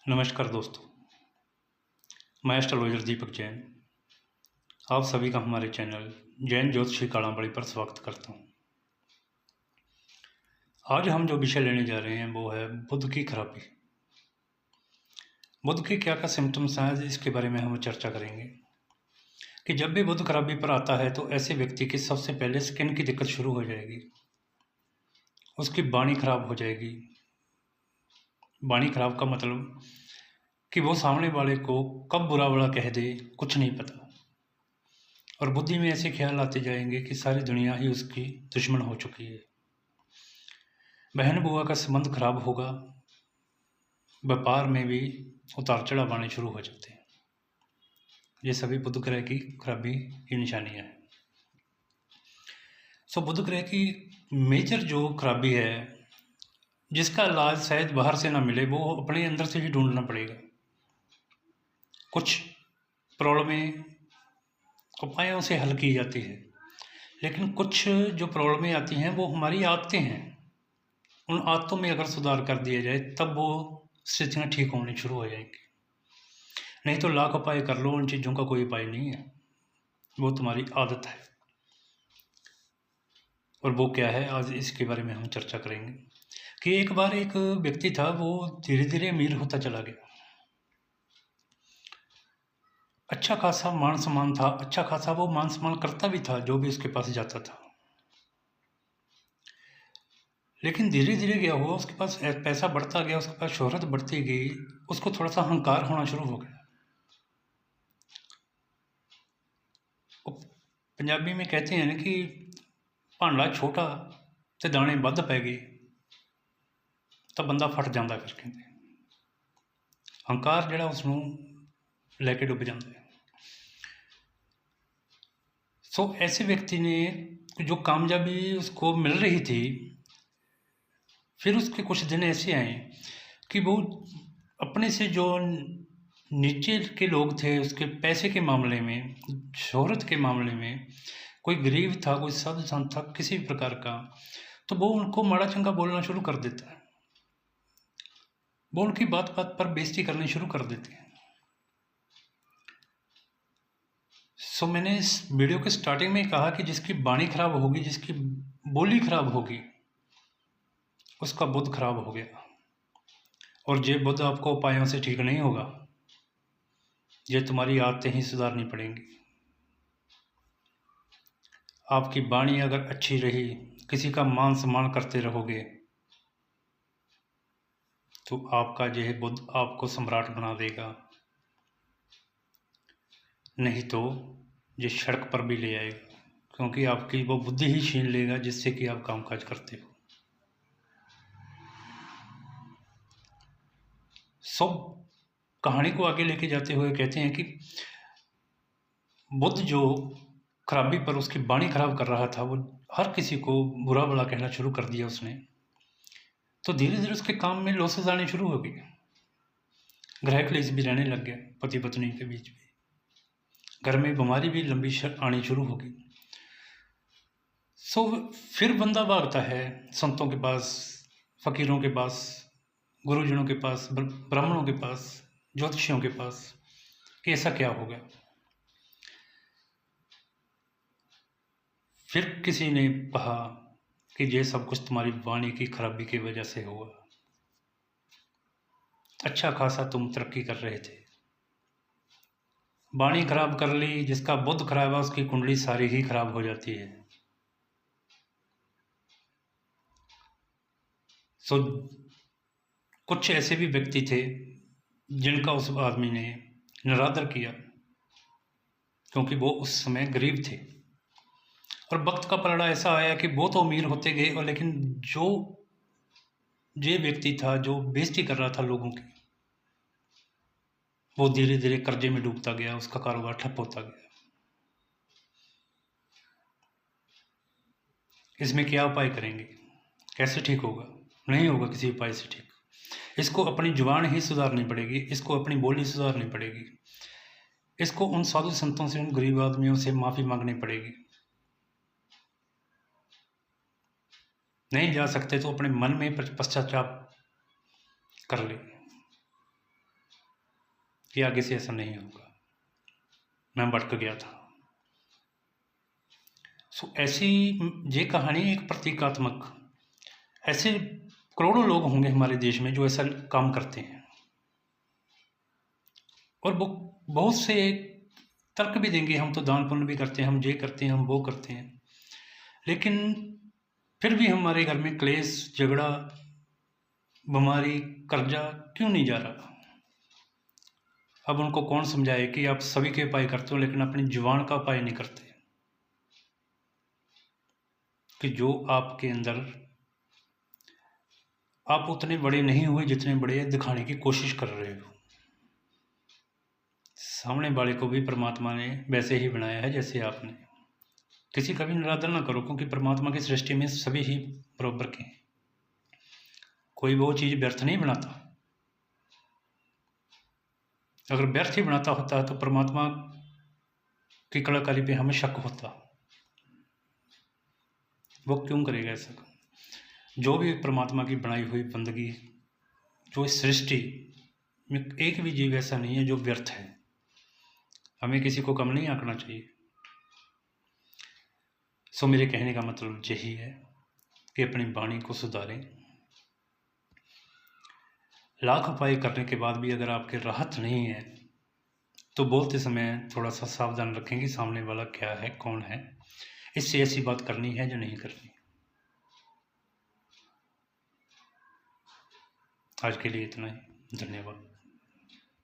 नमस्कार दोस्तों, मैं एस्ट्रोलॉजर दीपक जैन आप सभी का हमारे चैनल जैन ज्योतिषी काड़ाबड़ी पर स्वागत करता हूं। आज हम जो विषय लेने जा रहे हैं वो है बुध की खराबी। बुध के क्या क्या सिम्टम्स हैं, इसके बारे में हम चर्चा करेंगे कि जब भी बुध खराबी पर आता है तो ऐसे व्यक्ति की सबसे पहले स्किन की दिक्कत शुरू हो जाएगी, उसकी वाणी खराब हो जाएगी। वाणी खराब का मतलब कि वो सामने वाले को कब बुरा भला कह दे कुछ नहीं पता, और बुद्धि में ऐसे ख्याल आते जाएंगे कि सारी दुनिया ही उसकी दुश्मन हो चुकी है। बहन बुआ का संबंध खराब होगा, व्यापार में भी उतार चढ़ाव आने शुरू हो जाते हैं। ये सभी बुध ग्रह की खराबी की निशानियां हैं। बुध ग्रह की मेजर जो खराबी है, जिसका इलाज शायद बाहर से ना मिले, वो अपने अंदर से ही ढूंढना पड़ेगा। कुछ प्रॉब्लमें उपायों से हल की जाती है, लेकिन कुछ जो प्रॉब्लमें आती हैं वो हमारी आदतें हैं। उन आदतों में अगर सुधार कर दिया जाए तब वो स्थितियाँ ठीक होनी शुरू हो जाएंगी। नहीं तो लाख उपाय कर लो, उन चीज़ों का कोई उपाय नहीं है। वो तुम्हारी आदत है, और वो क्या है आज इसके बारे में हम चर्चा करेंगे। कि एक बार एक व्यक्ति था, वो धीरे धीरे अमीर होता चला गया। अच्छा खासा मान सम्मान था, अच्छा खासा वो मान सम्मान करता भी था जो भी उसके पास जाता था। लेकिन धीरे धीरे क्या हुआ, उसके पास पैसा बढ़ता गया, उसके पास शोहरत बढ़ती गई, उसको थोड़ा सा अहंकार होना शुरू हो गया। पंजाबी में कहते हैं ना कि भांडा छोटा ते दाने वध पै गए तो बंदा फट जाता। फिर कहते हंकार जड़ा उसनों लैके डुब जाता है। ऐसे व्यक्ति ने जो कामयाबी उसको मिल रही थी, फिर उसके कुछ दिन ऐसे आए कि वो अपने से जो नीचे के लोग थे, उसके पैसे के मामले में, शोहरत के मामले में, कोई गरीब था, कोई साधु संत था किसी भी प्रकार का, तो वो उनको माड़ा चंगा बोलना शुरू कर देता है। वो उनकी बात बात पर बेइज्जती करनी शुरू कर देते हैं। मैंने इस वीडियो के स्टार्टिंग में कहा कि जिसकी वाणी खराब होगी, जिसकी बोली खराब होगी, उसका बुध खराब हो गया। और ये बुध आपको उपायों से ठीक नहीं होगा, ये तुम्हारी आदतें ही सुधारनी पड़ेंगी। आपकी वाणी अगर अच्छी रही, किसी का मान सम्मान करते रहोगे, तो आपका यह बुध आपको सम्राट बना देगा। नहीं तो ये सड़क पर भी ले आएगा, क्योंकि आपकी वो बुद्धि ही छीन लेगा जिससे कि आप कामकाज करते हो। कहानी को आगे लेके जाते हुए कहते हैं कि बुध जो खराबी पर उसकी वाणी खराब कर रहा था, वो हर किसी को बुरा भला कहना शुरू कर दिया उसने। तो धीरे धीरे उसके काम में लॉसेस आने शुरू हो गए, ग्रह क्लेश भी रहने लग गया पति पत्नी के बीच में, घर में बीमारी भी लंबी आनी शुरू हो गई। फिर बंदा भागता है संतों के पास, फकीरों के पास, गुरुजनों के पास, ब्राह्मणों के पास, ज्योतिषियों के पास, कि ऐसा क्या हो गया। फिर किसी ने कहा कि ये सब कुछ तुम्हारी वाणी की खराबी की वजह से हुआ। अच्छा खासा तुम तरक्की कर रहे थे, वाणी खराब कर ली, जिसका बुध खराब है उसकी कुंडली सारी ही खराब हो जाती है। कुछ ऐसे भी व्यक्ति थे जिनका उस आदमी ने निरादर किया, क्योंकि वो उस समय गरीब थे। और वक्त का पलड़ा ऐसा आया कि वो तो अमीर होते गए, और लेकिन जो ये व्यक्ति था जो बेइज्जती कर रहा था लोगों की, वो धीरे धीरे कर्जे में डूबता गया, उसका कारोबार ठप होता गया। इसमें क्या उपाय करेंगे, कैसे ठीक होगा? नहीं होगा किसी उपाय से ठीक। इसको अपनी जुबान ही सुधारनी पड़ेगी, इसको अपनी बोली सुधारनी पड़ेगी, इसको उन साधु संतों से, उन गरीब आदमियों से माफ़ी मांगनी पड़ेगी। नहीं जा सकते तो अपने मन में पश्चाताप कर ले। कि आगे से ऐसा नहीं होगा, मैं भटक गया था। सो ऐसी ये कहानी एक प्रतीकात्मक, ऐसे करोड़ों लोग होंगे हमारे देश में जो ऐसा काम करते हैं, और वो बहुत से तर्क भी देंगे, हम तो दान पुण्य भी करते हैं, हम ये करते हैं, हम वो करते हैं, लेकिन फिर भी हमारे घर में क्लेश, झगड़ा, बीमारी, कर्जा क्यों नहीं जा रहा? अब उनको कौन समझाए कि आप सभी के उपाय करते हो लेकिन अपनी जुबान का उपाय नहीं करते, कि जो आपके अंदर, आप उतने बड़े नहीं हुए जितने बड़े दिखाने की कोशिश कर रहे हो। सामने वाले को भी परमात्मा ने वैसे ही बनाया है जैसे आपने। किसी का भी निरादर ना करो, क्योंकि परमात्मा की सृष्टि में सभी ही बराबर के हैं, कोई वो चीज़ व्यर्थ नहीं बनाता। अगर व्यर्थ ही बनाता होता तो परमात्मा की कलाकारी पे हमें शक होता, वो क्यों करेगा ऐसा? जो भी परमात्मा की बनाई हुई बंदगी, जो इस सृष्टि में एक भी जीव ऐसा नहीं है जो व्यर्थ है, हमें किसी को कम नहीं आंकना चाहिए। सो मेरे कहने का मतलब यही है कि अपनी वाणी को सुधारें। लाख उपाय करने के बाद भी अगर आपके राहत नहीं है तो बोलते समय थोड़ा सा सावधान रखें कि सामने वाला क्या है, कौन है, इससे ऐसी बात करनी है जो नहीं करनी। आज के लिए इतना ही, धन्यवाद।